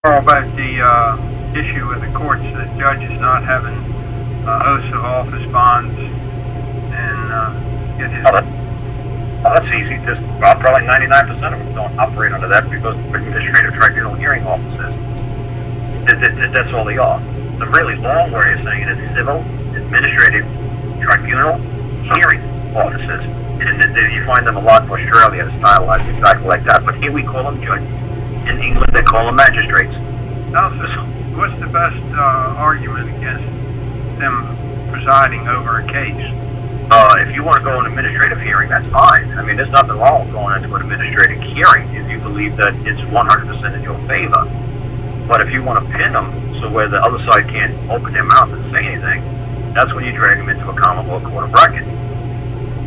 About the issue with the courts, the judges not having oaths of office bonds and get his... That's easy. Just probably 99% of them don't operate under that because administrative tribunal hearing officers. That's all they are. The really long way of saying it is civil administrative tribunal hearing officers. And you find them a lot in Australia, stylized exactly like that. But here we call them judges. In England, they call them magistrates. Now, so what's the best argument against them presiding over a case? If you want to go an administrative hearing, that's fine. I mean, there's nothing wrong with going into an administrative hearing if you believe that it's 100% in your favor. But if you want to pin them so where the other side can't open their mouth and say anything, that's when you drag them into a common law court of record.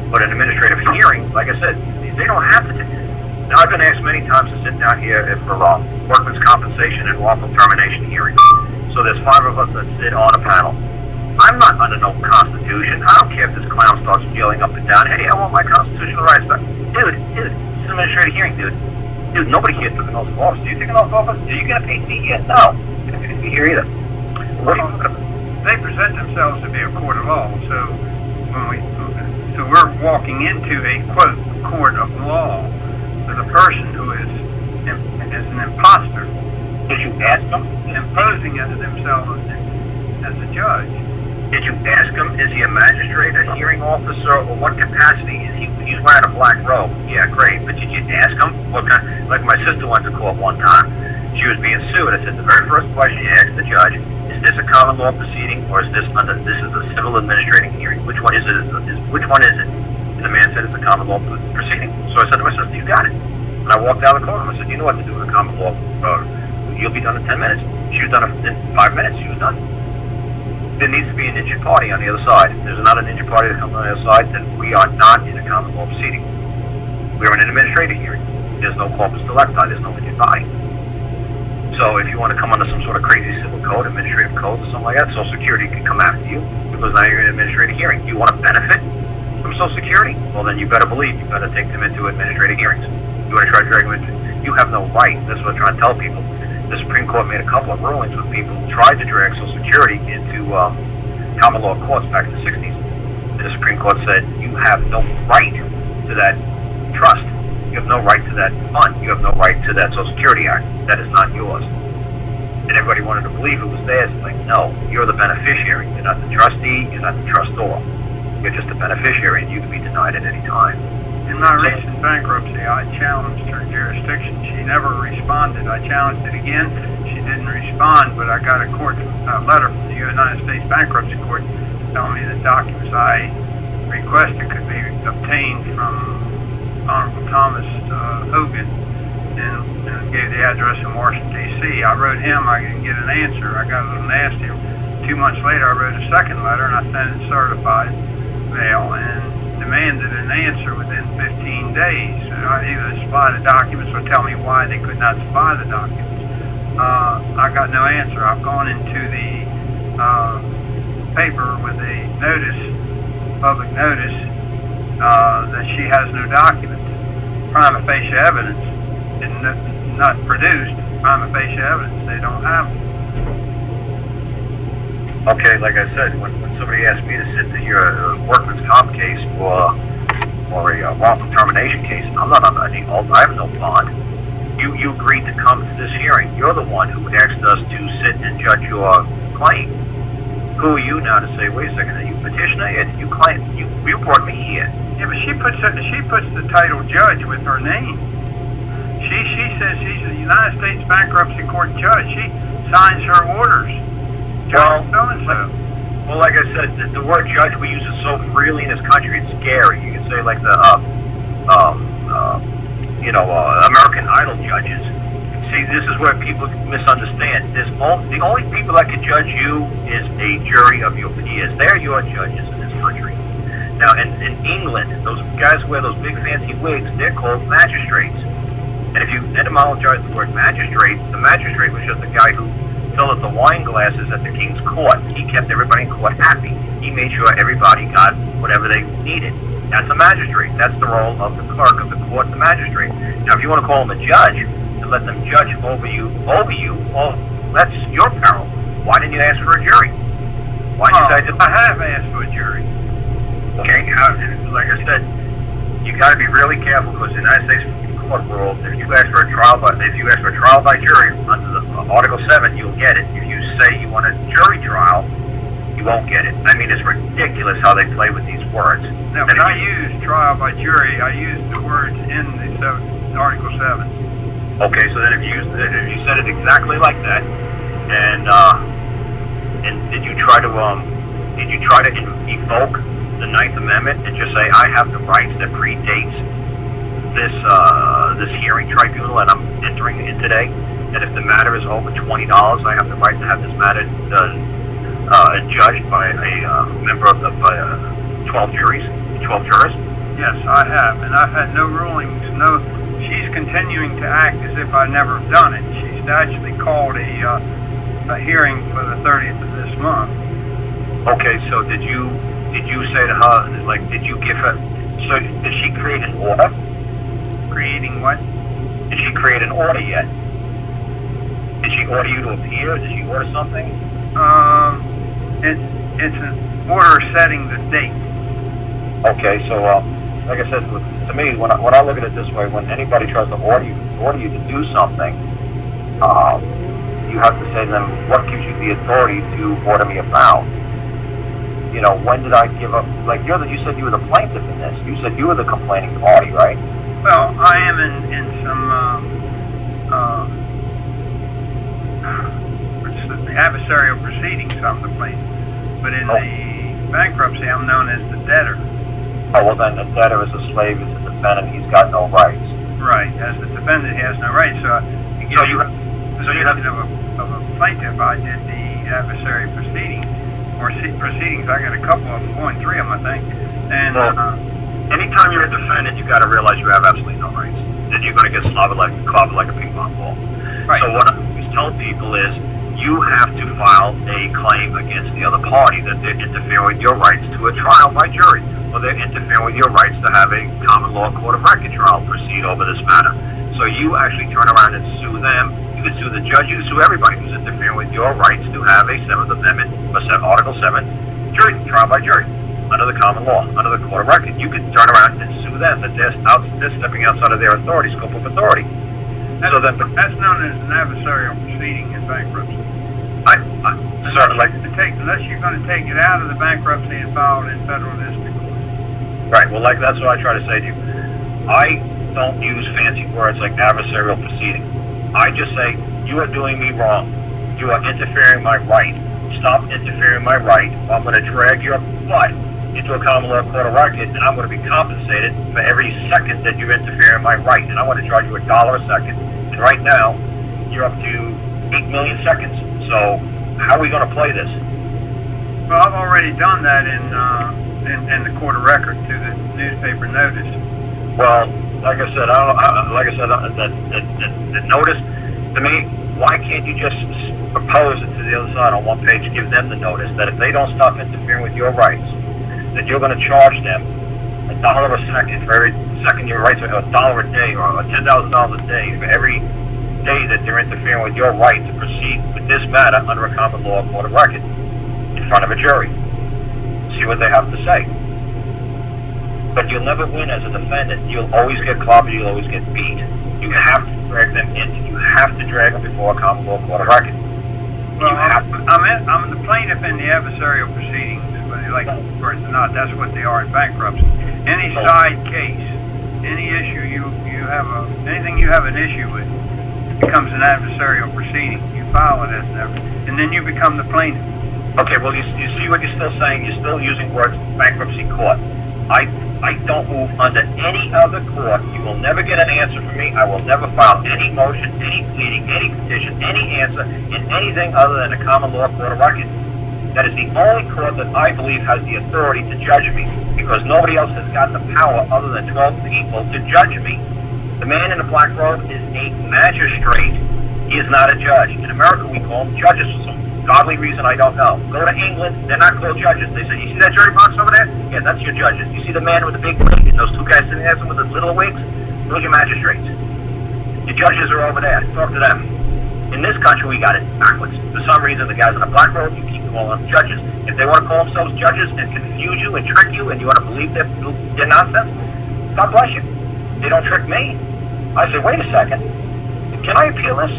But an administrative hearing, like I said, they don't have to do it. Now, I've been asked many times to sit down here for workman's compensation and lawful termination hearings. So there's 5 of us that sit on a panel. I'm not under no constitution. I don't care if this clown starts yelling up and down, hey, I want my constitutional rights back. Dude, it's an administrative hearing, dude. Dude, nobody here took an oath of office. Do you take an oath of office? Do you get a paid fee here? No. You don't get a fee here either. What are you talking about? They present themselves to be a court of law, so we're walking into a, quote, court of law with a person who is an imposter. Did you ask them? Imposing as themselves as a judge. Did you ask him, is he a magistrate, a hearing officer, or what capacity is he? He's wearing a black robe. Yeah, great. But did you ask him what kind? Like my sister went to court one time. She was being sued. I said, the very first question you asked the judge, is this a common law proceeding, or is this is a civil administrating hearing? Which one is it? Which one is it? And the man said it's a common law proceeding. So I said to my sister, you got it. And I walked out of the courtroom. I said, you know what to do with a common law. You'll be done in 10 minutes. She was done in 5 minutes. She was done. There needs to be an injured party on the other side. If there's not an injured party that comes on the other side, then we are not in a common law proceeding. We are in an administrative hearing. There's no corpus delicti. There's no injured party. So if you want to come under some sort of crazy civil code, administrative code, or something like that, Social Security can come after you because now you're in an administrative hearing. You want to benefit from Social Security? Well, then you better believe you better take them into administrative hearings. You want to try to drag them into? You have no right. That's what I'm trying to tell people. The Supreme Court made a couple of rulings when people tried to drag Social Security into common law courts back in the 60s. And the Supreme Court said, you have no right to that trust. You have no right to that fund. You have no right to that Social Security Act. That is not yours. And everybody wanted to believe it was theirs. It's like, no, you're the beneficiary. You're not the trustee. You're not the trustor. You're just a beneficiary, and you can be denied at any time. In my recent bankruptcy, I challenged her jurisdiction. She never responded. I challenged it again. She didn't respond, but I got a letter from the United States Bankruptcy Court telling me the documents I requested could be obtained from Honorable Thomas Hogan, and gave the address in Washington, D.C. I wrote him. I didn't get an answer. I got a little nasty. 2 months later, I wrote a second letter, and I sent it certified mail, and demanded an answer within 15 days. Either supply the documents or tell me why they could not supply the documents. I got no answer. I've gone into the paper with a notice, public notice, that she has no documents. Prima facie evidence is not produced. Prima facie evidence, they don't have it. Okay, like I said, when somebody asked me to sit to hear a workman's comp case or a wrongful termination case, I'm not on any oath. I have no bond. You agreed to come to this hearing. You're the one who asked us to sit and judge your claim. Who are you now to say, wait a second, are you petitioner? You claim you brought me here. Yeah, but she puts the title judge with her name. She says she's a United States Bankruptcy Court judge. She signs her orders. Judge so-and-so. Well, like I said, the word judge, we use it so freely in this country, it's scary. You can say like the, American Idol judges. See, this is where people misunderstand. The only people that can judge you is a jury of your peers. They're your judges in this country. Now, in England, those guys who wear those big fancy wigs, they're called magistrates. And if you etymologize the word magistrate, the magistrate was just a guy who filled up the wine glasses at the king's court. He kept everybody in court happy. He made sure everybody got whatever they needed. That's a magistrate. That's the role of the clerk of the court, the magistrate. Now, if you want to call him a judge, then let them judge over you, well, that's your peril. Why didn't you ask for a jury? Why did you decide to... I have asked for a jury. Okay, like I said, you got to be really careful because in the United States court world, if you ask for a trial by jury under the Article 7, you'll get it. If you say you want a jury trial, you won't get it. I mean, it's ridiculous how they play with these words. Now, when I use trial by jury, I use the words in the Article 7. Okay, so then if you said it exactly like that, and did you try to evoke the Ninth Amendment and just say, I have the rights that predates this hearing tribunal that I'm entering in today, that if the matter is over $20, I have the right to have this matter judged by a member of the 12 jurors? Yes, I have, and I've had no rulings. She's continuing to act as if I never done it. She's actually called a hearing for the 30th of this month. Okay, so did you say to her, like, did you give her? So did she create an order? Creating what? Did she create an order yet? Did she order you to appear? Did she order something? It's an order setting the date. Okay, so like I said, to me, when I look at it this way, when anybody tries to order you to do something, you have to say to them, what gives you the authority to order me about? You know, when did I give up? Like you said you were the plaintiff in this. You said you were the complaining party, right? Well, I am in some adversarial proceedings. I'm the plaintiff, but in the bankruptcy, I'm known as the debtor. Oh, well, then the debtor is a slave, is a defendant. He's got no rights. Right. As the defendant, he has no rights. So you have of a plaintiff. I did the adversary proceedings. Proceedings. I got a couple of them, going 3 of them, I think. And anytime you're a defendant, you got to realize you have absolutely no rights. Then you're going to get clobbered like a ping pong ball. Right. So what I always tell people is, you have to file a claim against the other party that they're interfering with your rights to a trial by jury, or they're interfering with your rights to have a common law court of record trial proceed over this matter. So you actually turn around and sue them. You can sue the judge. You can sue everybody who's interfering with your rights to have a 7th Amendment, Article 7, jury trial by jury under the common law, under the court of record. You can turn around and sue them that they're stepping outside of their authority, scope of authority. That's known as an adversarial proceeding in bankruptcy. Unless you're going to take it out of the bankruptcy and file it in federal district court. Right. Well, like that's what I try to say to you. I don't use fancy words like adversarial proceeding. I just say, you are doing me wrong. You are interfering my right. Stop interfering my right, or I'm going to drag your butt into a common law court of record, and I'm going to be compensated for every second that you interfere in my right. And I want to charge you $1 a second. And right now, you're up to 8 million seconds. So how are we going to play this? Well, I've already done that in the court of record to the newspaper notice. Well, like I said, the notice, to me, why can't you just propose it to the other side on one page, give them the notice that if they don't stop interfering with your rights, that you're going to charge them $1 a second for every second your rights, or $1 a day, or $10,000 a day for every day that they're interfering with your right to proceed with this matter under a common law court of record in front of a jury. See what they have to say. But you'll never win as a defendant. You'll always get clobbered. You'll always get beat. You have to drag them you have to drag them before a common law court of record. Well, I'm the plaintiff in the adversarial proceedings, whether you like words or not. That's what they are in bankruptcy. Any side case, any issue anything you have an issue with, becomes an adversarial proceeding. You file it as and then you become the plaintiff. Okay, well, you see what you're still saying? You're still using words bankruptcy court. I don't move under any other court. You will never get an answer from me. I will never file any motion, any pleading, any petition, any answer in anything other than a common law court of record. That is the only court that I believe has the authority to judge me, because nobody else has got the power other than 12 people to judge me. The man in the black robe is a magistrate. He is not a judge. In America, we call them judges for some godly reason I don't know. Go to England, they're not called judges. They say, you see that jury box over there? Yeah, that's your judges. You see the man with the big wig and those 2 guys sitting there with the little wigs? Those are your magistrates. The judges are over there. Talk to them. In this country, we got it backwards. For some reason, the guys on the black road, you keep calling them judges. If they want to call themselves judges and confuse you and trick you and you want to believe their nonsense, God bless you. They don't trick me. I say, wait a second. Can I appeal this?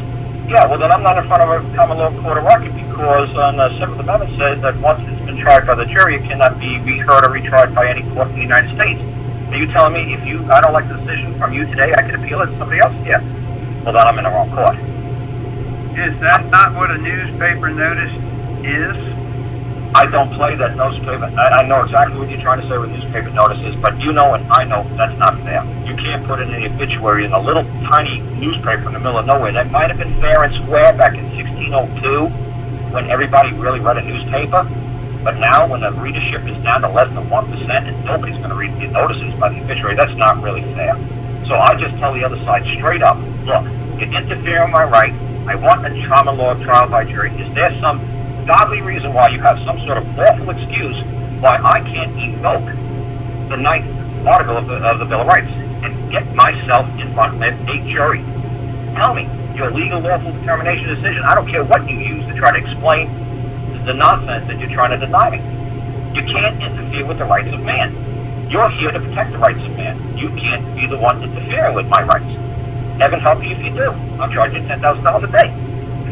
Yeah, well, then I'm not in front of a common law court of record because on the 7th Amendment says that once it's been tried by the jury, it cannot be reheard or retried by any court in the United States. Are you telling me I don't like the decision from you today, I can appeal it to somebody else? Yeah. Well, then I'm in the wrong court. Is that not what a newspaper notice is? I don't play that newspaper. I know exactly what you're trying to say with newspaper notices, but you know and I know that's not fair. You can't put it in the obituary in a little tiny newspaper in the middle of nowhere. That might have been fair and square back in 1602 when everybody really read a newspaper, but now when the readership is down to less than 1% and nobody's going to read the notices by the obituary, that's not really fair. So I just tell the other side straight up, look, you interfere in my right. I want a common law trial by jury. Is there some godly reason why you have some sort of lawful excuse why I can't evoke the 9th article of the Bill of Rights and get myself in front of a jury? Tell me your legal, lawful determination decision. I don't care what you use to try to explain the nonsense that you're trying to deny me. You can't interfere with the rights of man. You're here to protect the rights of man. You can't be the one interfering with my rights. Heaven help you if you do. I'll charge you $10,000 a day.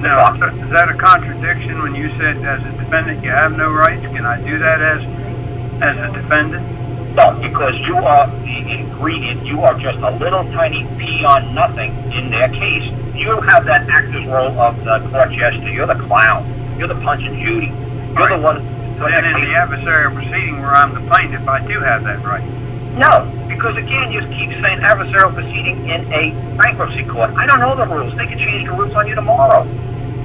Now, is that a contradiction when you said as a defendant you have no rights? Can I do that as a defendant? No, because you are the ingredient. You are just a little tiny pea on nothing in their case. You have that actor's role of the court jester. You're the clown. You're the Punch and Judy. You're the one. And in the adversarial proceeding where I'm the plaintiff, I do have that right. No, because again, you keep saying adversarial proceeding in a bankruptcy court. I don't know the rules. They can change the rules on you tomorrow.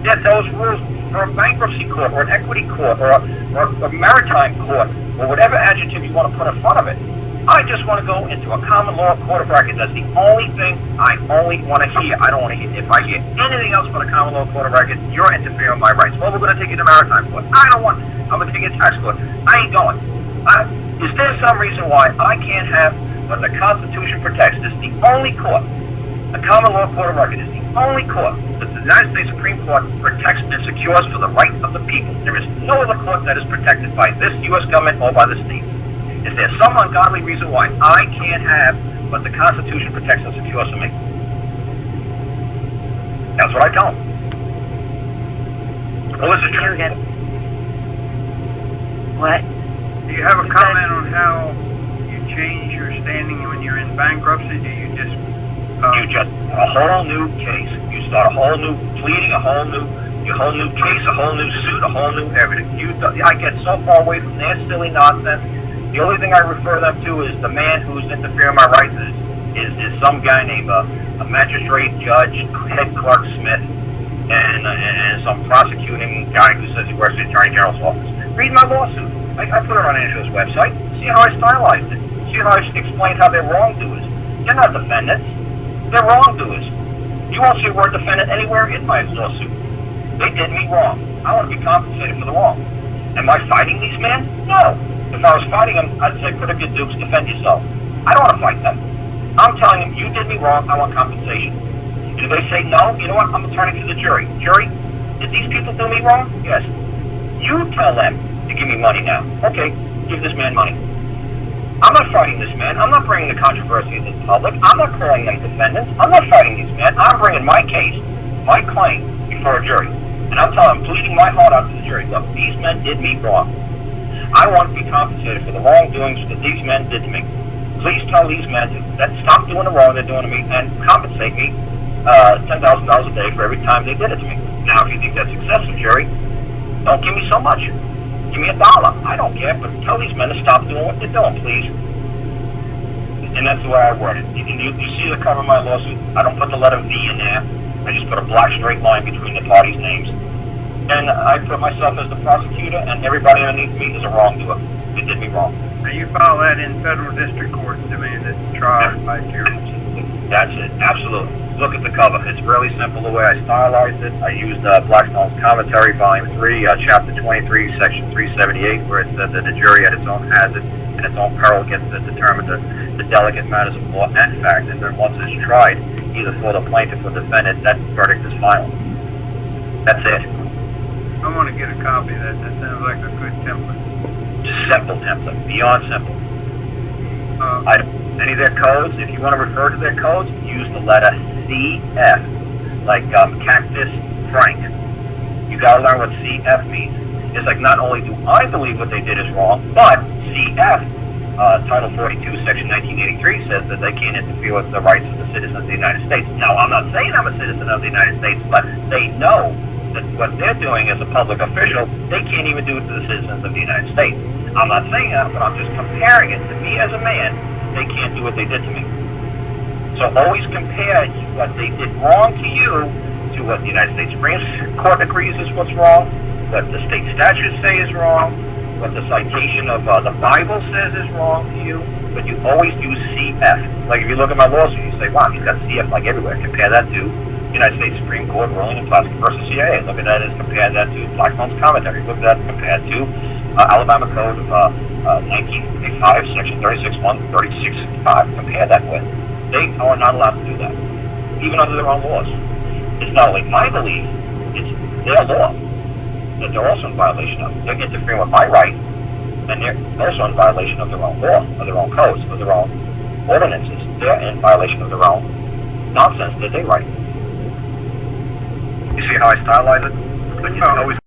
That those rules for a bankruptcy court or an equity court or a maritime court or whatever adjective you want to put in front of it. I just want to go into a common law court of record. That's the only thing I only want to hear. I don't want to hear. If I hear anything else but a common law court of record, you're interfering with my rights. Well, we're going to take you to maritime court. I don't want. I'm going to take you to tax court. I ain't going. Is there some reason why I can't have what the Constitution protects? This is the only court. A common law court of record is the only court that the United States Supreme Court protects and secures for the rights of the people. There is no other court that is protected by this U.S. government or by the state. Is there some ungodly reason why I can't have what the Constitution protects and secures for me? That's what I tell them. Well, this is true again. What? Do you have a comment on how you change your standing when you're in bankruptcy? Do you just... You just a whole new case. You start a whole new pleading, a whole new case, a whole new suit, a whole new everything. I get so far away from their silly nonsense. The only thing I refer them to is the man who's interfering with my rights is some guy named a magistrate, judge, head clerk Smith, and some prosecuting guy who says he works in the Attorney General's office. Read my lawsuit. I put it on Angela's website. See how I stylized it. See how I explained how they're wrongdoers. They're not defendants. They're wrongdoers. You won't see the word defendant anywhere in my lawsuit. They did me wrong. I want to be compensated for the wrong. Am I fighting these men? No. If I was fighting them, I'd say put up your dukes, defend yourself. I don't want to fight them. I'm telling them, you did me wrong, I want compensation. And if they say no, you know what? I'm turning to the jury. Jury, did these people do me wrong? Yes. You tell them to give me money now. Okay, give this man money. I'm not fighting this man. I'm not bringing the controversy to the public. I'm not calling them defendants. I'm not fighting these men. I'm bringing my case, my claim, before a jury. And I'm telling them, pleading my heart out to the jury, look, these men did me wrong. I want to be compensated for the wrongdoings that these men did to me. Please tell these men to stop doing the wrong they're doing to me and compensate me $10,000 a day for every time they did it to me. Now, if you think that's excessive, jury, don't give me so much. Give me $1. I don't care, but tell these men to stop doing what they're doing, please. And that's the way I word it. You see the cover of my lawsuit? I don't put the letter V in there. I just put a black straight line between the parties' names. And I put myself as the prosecutor, and everybody underneath me is a wrongdoer. They did me wrong. Now you file that in federal district court and demand it trial by jury. That's it, absolutely. Look at the cover. It's really simple the way I stylized it. I used Blackstone's Commentary, Volume 3, Chapter 23, Section 378, where it said that the jury at its own hazard and its own peril gets to determine the delicate matters of law and fact, and then once it's tried, either for the plaintiff or defendant, that verdict is final. That's it. I want to get a copy of that. That sounds like a good template. Simple template, beyond simple. Any of their codes, if you want to refer to their codes, use the letter CF, like Cactus Frank. You got to learn what CF means. It's like, not only do I believe what they did is wrong, but CF, Title 42, Section 1983, says that they can't interfere with the rights of the citizens of the United States. Now, I'm not saying I'm a citizen of the United States, but they know that what they're doing as a public official, they can't even do it to the citizens of the United States. I'm not saying that, but I'm just comparing it to me as a man. They can't do what they did to me. So always compare what they did wrong to you to what the United States Supreme Court agrees is what's wrong, what the state statutes say is wrong, what the citation of the Bible says is wrong to you, but you always use CF. Like if you look at my lawsuit, you say, wow, he's got CF like everywhere. Compare that to United States Supreme Court ruling in Plastic versus CIA. Look at that as compare that to Blackstone's commentary. Look at that compared to Alabama Code of 1955, Section 36.1, 36.5. Compare that with. They are not allowed to do that, even under their own laws. It's not only my belief, it's their law that they're also in violation of. They're interfering with my right, and they're also in violation of their own law, of their own codes, of their own ordinances. They're in violation of their own nonsense that they write. You see how I stylize it? But you always